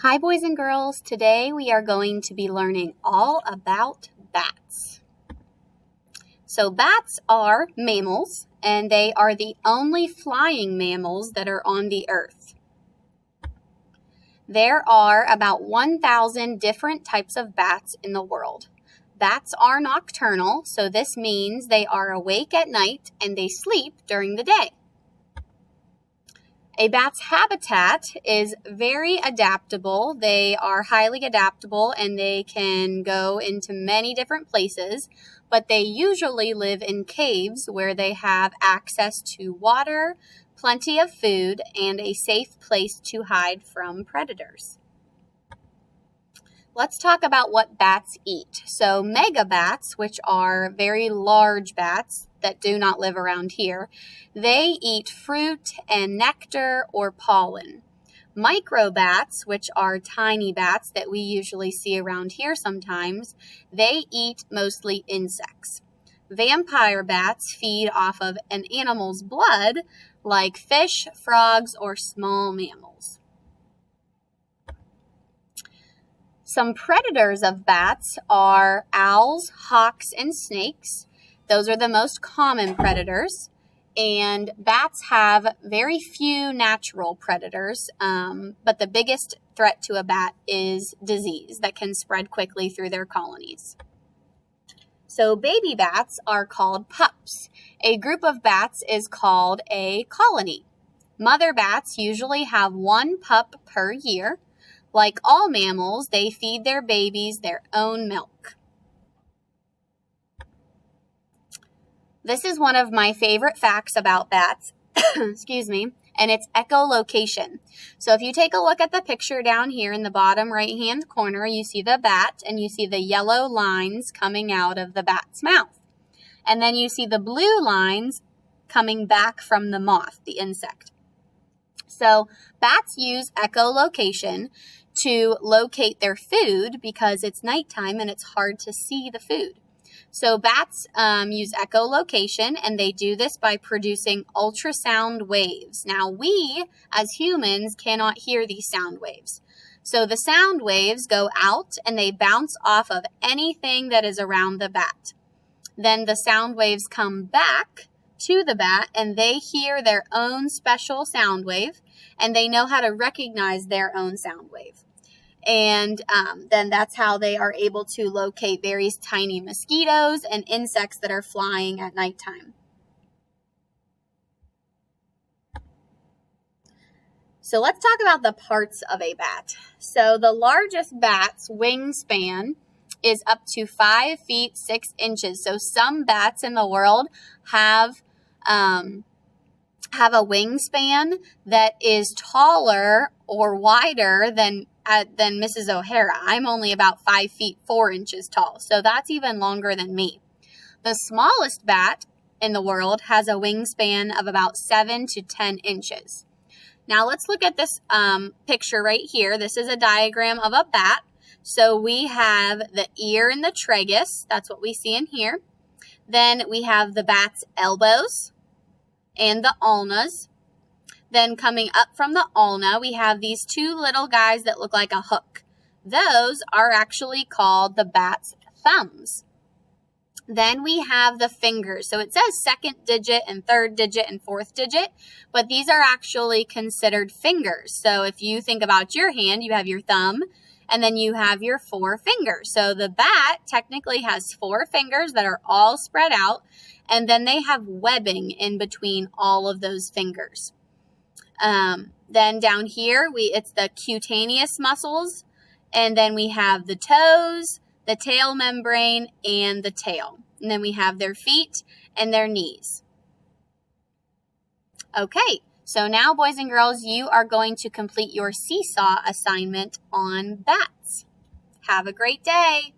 Hi boys and girls, today we are going to be learning all about bats. So bats are mammals and they are the only flying mammals that are on the earth. There are about 1,000 different types of bats in the world. Bats are nocturnal, so this means they are awake at night and they sleep during the day. A bat's habitat is very adaptable. They are highly adaptable and they can go into many different places, but they usually live in caves where they have access to water, plenty of food, and a safe place to hide from predators. Let's talk about what bats eat. So megabats, which are very large bats that do not live around here, they eat fruit and nectar or pollen. Microbats, which are tiny bats that we usually see around here sometimes, they eat mostly insects. Vampire bats feed off of an animal's blood, like fish, frogs, or small mammals. Some predators of bats are owls, hawks, and snakes. Those are the most common predators. And bats have very few natural predators, but the biggest threat to a bat is disease that can spread quickly through their colonies. So baby bats are called pups. A group of bats is called a colony. Mother bats usually have one pup per year. Like all mammals, they feed their babies their own milk. This is one of my favorite facts about bats, excuse me, and it's echolocation. So if you take a look at the picture down here in the bottom right-hand corner, you see the bat and you see the yellow lines coming out of the bat's mouth. And then you see the blue lines coming back from the moth, the insect. So bats use echolocation to locate their food because it's nighttime and it's hard to see the food. So bats use echolocation, and they do this by producing ultrasound waves. Now we, as humans, cannot hear these sound waves. So the sound waves go out and they bounce off of anything that is around the bat. Then the sound waves come back to the bat and they hear their own special sound wave and they know how to recognize their own sound wave. And then that's how they are able to locate various tiny mosquitoes and insects that are flying at nighttime. So let's talk about the parts of a bat. So the largest bat's wingspan is up to 5 feet 6 inches. So some bats in the world have a wingspan that is taller or wider than Mrs. O'Hara. I'm only about 5 feet 4 inches tall, so that's even longer than me. The smallest bat in the world has a wingspan of about 7 to 10 inches. Now let's look at this picture right here. This is a diagram of a bat. So we have the ear and the tragus. That's what we see in here. Then we have the bat's elbows and the ulnas. Then coming up from the ulna, we have these two little guys that look like a hook. Those are actually called the bat's thumbs. Then we have the fingers. So it says second digit and third digit and fourth digit, but these are actually considered fingers. So if you think about your hand, you have your thumb, and then you have your 4 fingers. So the bat technically has 4 fingers that are all spread out, and then they have webbing in between all of those fingers. Then down here, it's the cutaneous muscles, and then we have the toes, the tail membrane, and the tail. And then we have their feet and their knees. Okay, so now boys and girls, you are going to complete your seesaw assignment on bats. Have a great day.